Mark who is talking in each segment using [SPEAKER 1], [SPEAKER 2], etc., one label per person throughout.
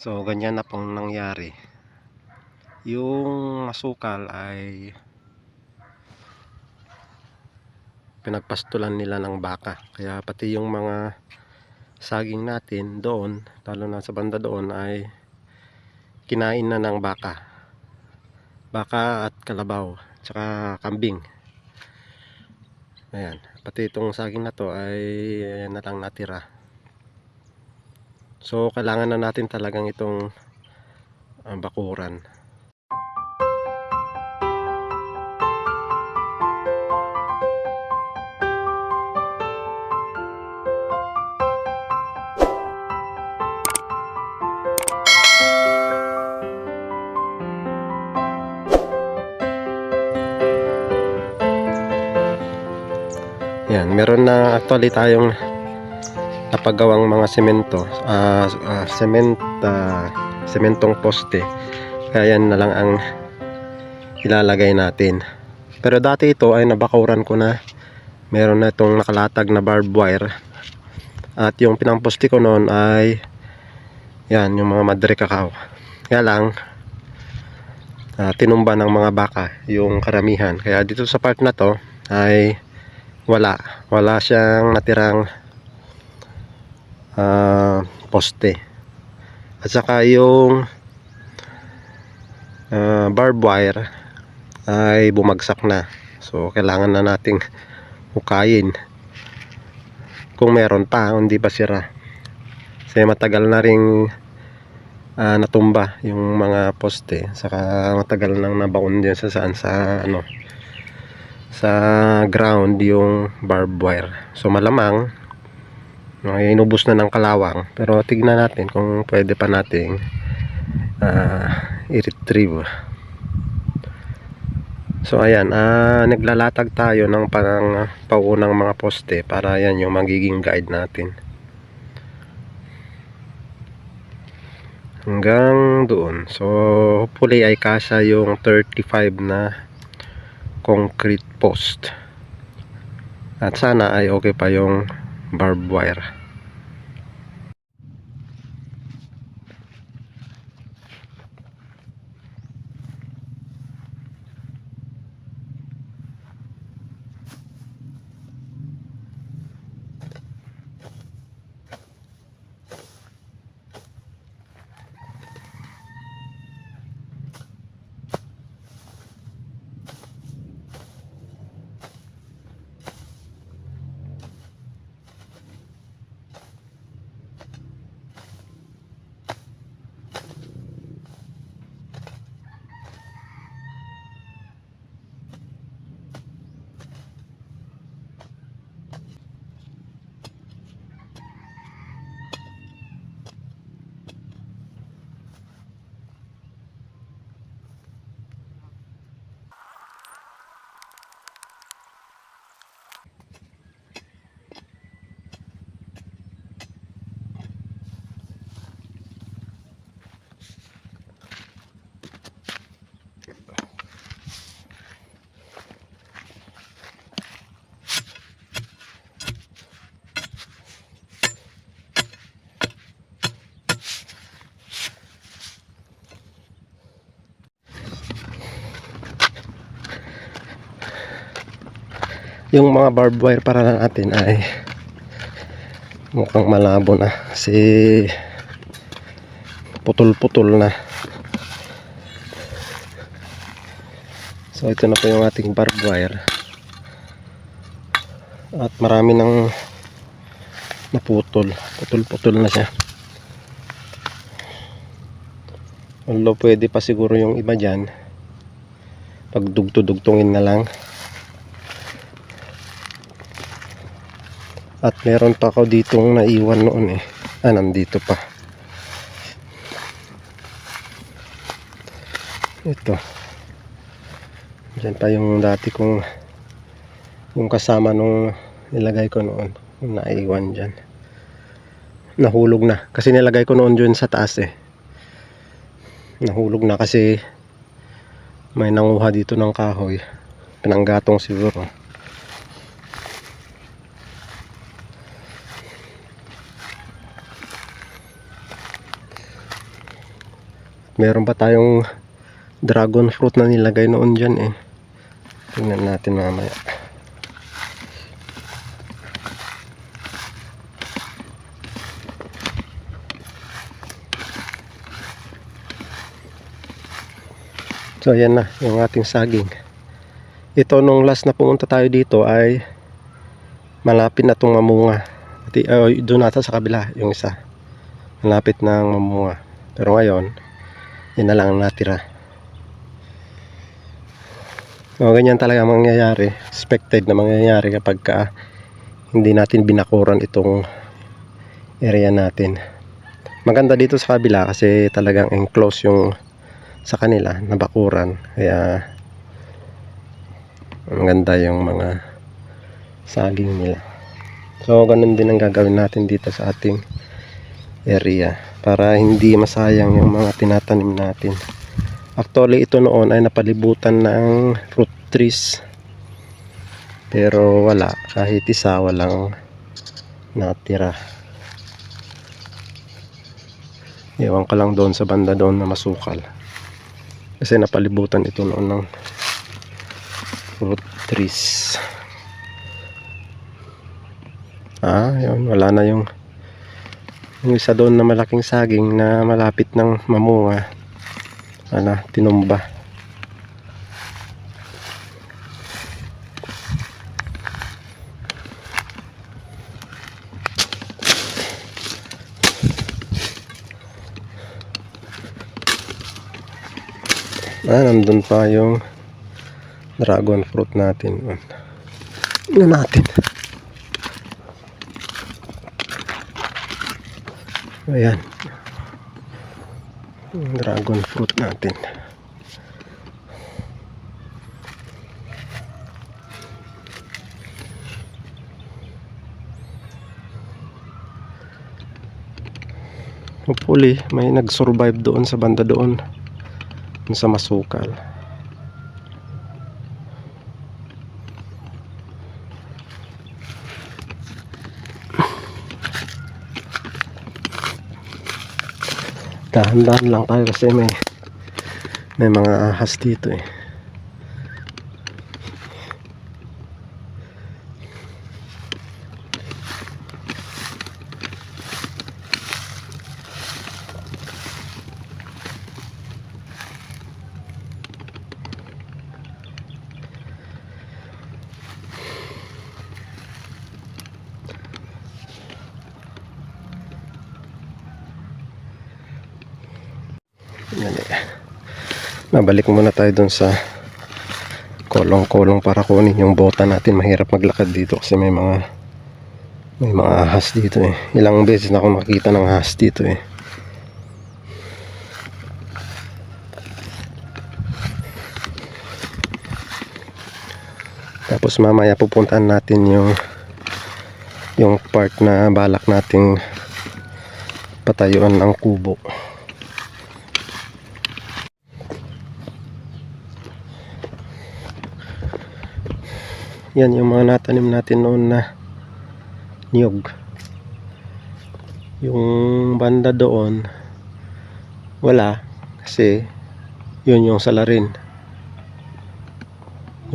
[SPEAKER 1] So, ganyan na pong nangyari. Yung asukal ay pinagpastulan nila ng baka. Kaya pati yung mga saging natin doon, lalo na sa banda doon, ay kinain na ng baka. Baka at kalabaw, tsaka kambing. Ayan, pati itong saging na to ay ayan na lang natira. So, kailangan na natin talagang itong bakuran. Yan, meron na actually tayong napagawang mga semento, sementong poste. Kaya yan na lang ang ilalagay natin. Pero dati ito ay nabakuran ko na. Meron na itong nakalatag na barbed wire. At yung pinamposte ko noon ay yan, yung mga madre cacao. Kaya lang tinumba ng mga baka yung karamihan. Kaya dito sa part na to ay wala siyang natirang poste. At saka yung barbed wire ay bumagsak na. So kailangan na nating hukayin kung meron pa, hindi pa sira. Kasi matagal na ring natumba yung mga poste. Saka matagal nang nabaon din sa ground yung barbed wire. So malamang inubos na ng kalawang, pero tignan natin kung pwede pa nating i-retrieve. So ayan, naglalatag tayo ng parang paunang mga poste para yan yung magiging guide natin hanggang doon. So hopefully ay kasya yung 35 na concrete post, at sana ay okay pa yung barbed wire. Yung mga barbed wire para natin ay mukhang malabo na kasi putol-putol na. So ito na po yung ating barbed wire, at marami nang naputol, putol-putol na siya. Although pwede pa siguro yung iba dyan, pag dugtong-dugtongin na lang. At meron pa ako ditong naiwan noon nandito pa. Ito. Diyan pa yung dati kong, yung kasama nung nilagay ko noon, yung naiwan dyan. Nahulog na. Kasi nilagay ko noon dyan sa taas Nahulog na kasi may nanguha dito ng kahoy. Pinanggatong siguro. meron pa tayong dragon fruit na nilagay noon dyan eh. Tingnan natin mamaya. So ayan na yung ating saging. Ito nung last na pumunta tayo dito ay malapit na itong mamunga. Doon nata sa kabila yung isa. Malapit na mamunga. Pero ngayon, yun na lang ang natira. So ganyan talaga mangyayari. Expected na mangyayari kapag hindi natin binakuran itong area natin. Maganda dito sa kabila kasi talagang enclose yung sa kanila na bakuran, kaya maganda yung mga saging nila. So ganun din ang gagawin natin dito sa ating area para hindi masayang yung mga tinatanim natin. Actually ito noon ay napalibutan ng fruit trees, pero wala, kahit isa walang natira. Iwan ko lang doon sa banda doon na masukal. Kasi napalibutan ito noon ng fruit trees. Yun, wala na yung isa doon na malaking saging na malapit ng mamunga. Wala, tinumba. Nandun pa yung dragon fruit natin. Tingnan natin. Ayan. Yung dragon fruit natin. Hopefully, may nag-survive doon sa banda doon. Sa masukal. Dahan-dahan lang tayo kasi may mga ahas dito eh. Nabalik muna tayo dun sa kolong-kolong para kunin yung bota natin. Mahirap maglakad dito kasi may mga ahas dito eh. Ilang beses na ako nakita ng ahas dito eh. Tapos mamaya pupuntahan natin yung part na balak nating patayuan ng kubo. Yan yung mga natanim natin noon na niyog. Yung banda doon wala kasi yun yung salarin.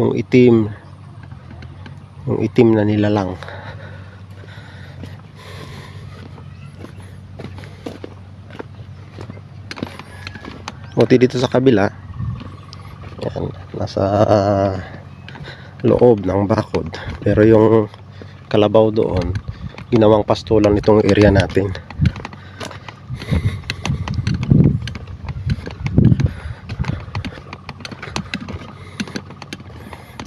[SPEAKER 1] Yung itim na nilalang. Buti dito sa kabila, yan, nasa loob ng bakod, pero yung kalabaw doon ginawang pastulan nitong area natin.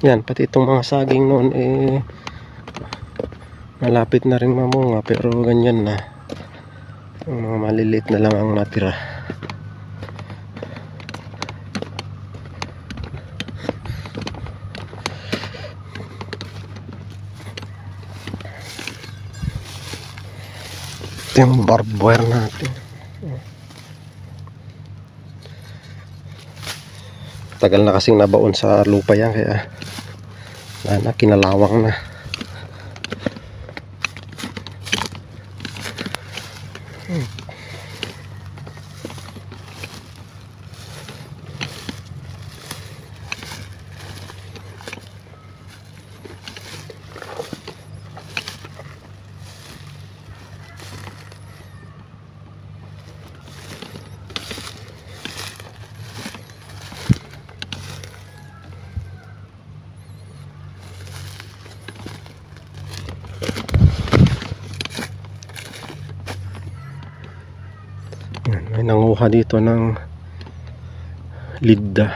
[SPEAKER 1] Yan, pati itong mga saging noon eh malapit na rin mamunga, pero ganyan na, yung mga maliliit na lang ang natira. Yung barbed wire natin, tagal na kasing nabaon sa lupa yan, kaya kinalawang na. Yan, may nanguha dito ng lidda.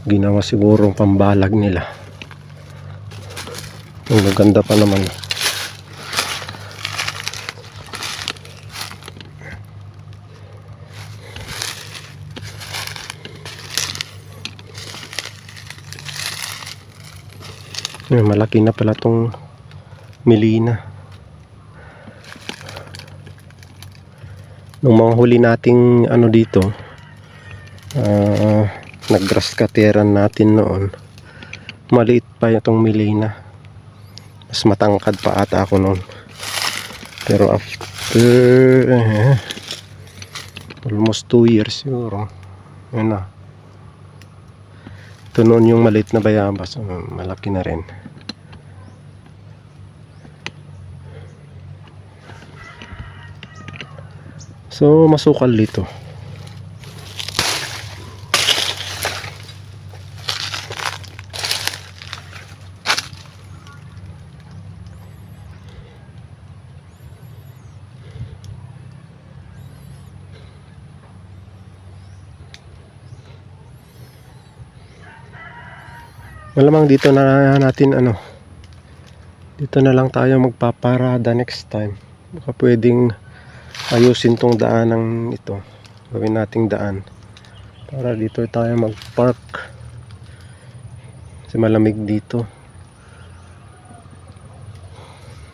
[SPEAKER 1] Ginawa siguro pambalag nila. Ang maganda pa naman. Malaki na pala tong Melina. Nung mga huli nating ano dito, nag-grass cutteran natin noon, maliit pa itong Melina. Mas matangkad pa ata ako noon. Pero after almost 2 years siguro, yun na. Ito noon yung maliit na bayabas, malaki na rin. So masukal dito. Malamang dito na natin dito na lang tayo magpaparada next time. Baka pwedeng ayusin tong daanang ito, gawin nating daan para dito tayo mag-park kasi malamig dito.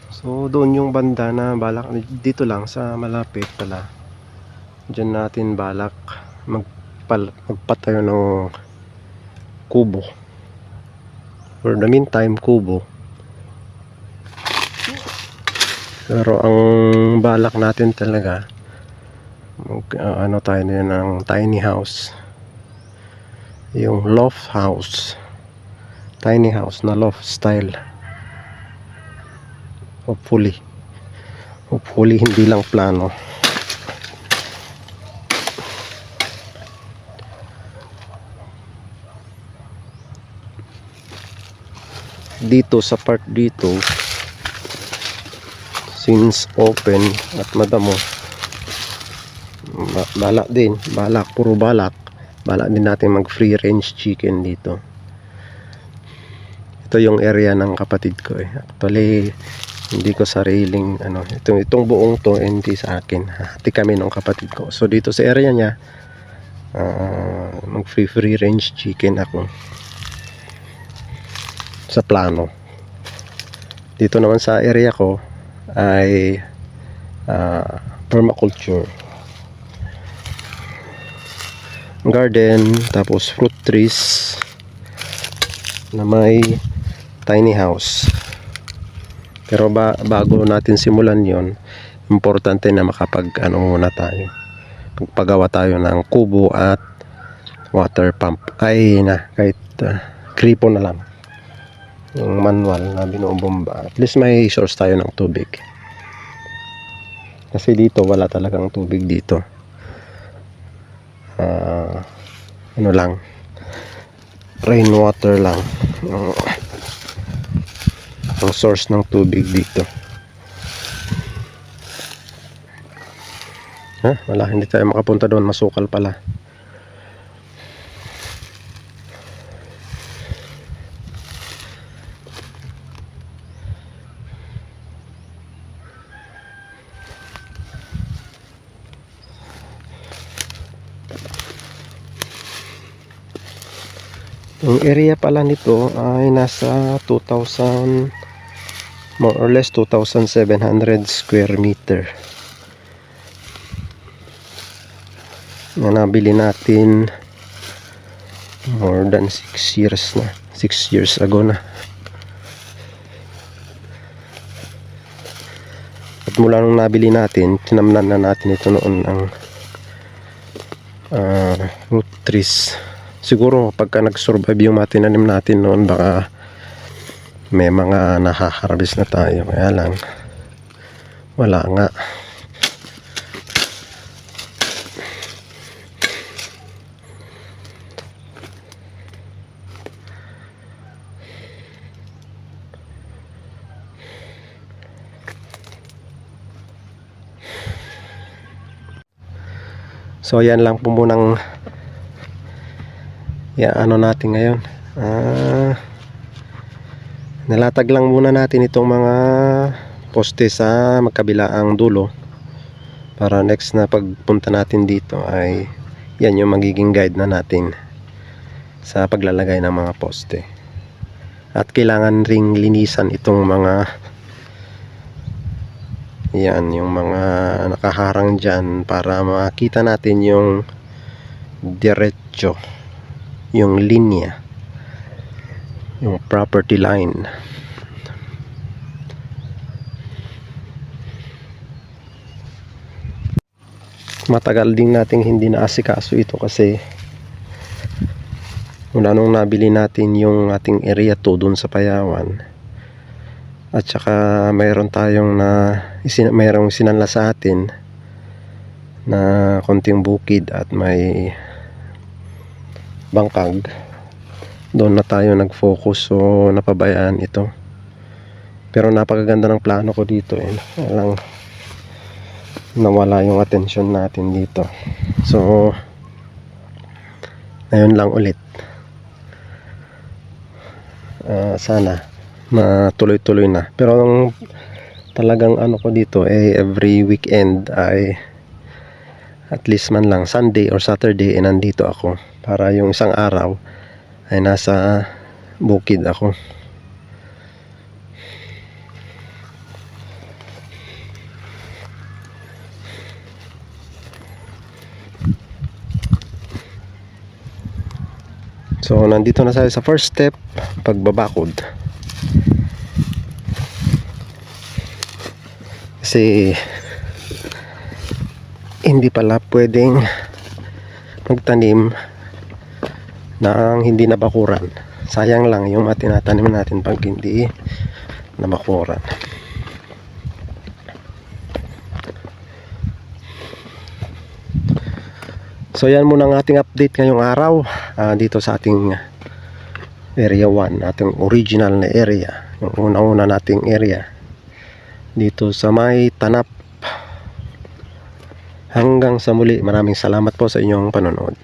[SPEAKER 1] So doon yung banda na balak, dito lang sa malapit pala, dyan natin balak magpatayo ng kubo. For the meantime, kubo. Pero ang balak natin talaga, tayo na ng tiny house. Yung loft house. Tiny house na loft style. Hopefully hindi lang plano. Dito sa part dito, since open at madamo, balak din natin mag free range chicken dito. Ito yung area ng kapatid ko Actually hindi ko sariling itong buong to hindi sa akin, hati kami ng kapatid ko. So dito sa area niya, mag free range chicken ako sa plano. Dito naman sa area ko ay permaculture garden, tapos fruit trees na may tiny house. Pero bago natin simulan yon, importante na muna tayo, magpagawa tayo ng kubo at water pump. Kahit kripo na lang, yung manual na binubomba, at least may source tayo ng tubig. Kasi dito wala talagang tubig dito. Lang, rainwater lang ang source ng tubig dito. Wala, hindi tayo makapunta doon, masukal pala. Yung area pala nito ay nasa 2,000, more or less 2,700 square meter na nabili natin more than 6 years na, 6 years ago na. At mula nung nabili natin, tinamnan na natin ito noon ng root trees. Siguro pagka nag-survive yung mga tinanim natin noon, baka may mga nahaharvest na tayo. Kaya lang wala nga. So yan lang po munang ano natin ngayon. Nalatag lang muna natin itong mga poste sa magkabilaang dulo para next na pagpunta natin dito ay yan yung magiging guide na natin sa paglalagay ng mga poste. At kailangan ring linisan itong mga yan, yung mga nakaharang dyan para makita natin yung diretso, yung linya, yung property line. Matagal din nating hindi naasikaso ito kasi mula nung nabili natin yung ating area 2 dun sa Payawan, at saka mayroon tayong mayroong sinanla sa atin na konting bukid at may bangkag, doon na tayo nag-focus, so napabayaan ito. Pero napakaganda ng plano ko dito lang nawala yung atensyon natin dito. So ngayon lang ulit, sana matuloy-tuloy na. Pero ang talagang ano ko dito every weekend ay at least man lang Sunday or Saturday nandito ako para yung isang araw ay nasa bukid ako. So nandito na tayo sa first step, pagbabakod. Kasi hindi pala pwedeng magtanim ng hindi nabakuran. Sayang lang yung tinatanim natin pag hindi nabakuran. So yan muna ang ating update ngayong araw dito sa ating area 1, ating original na area, yung una-una nating area dito sa may Tanap. Hanggang sa muli, maraming salamat po sa inyong panonood.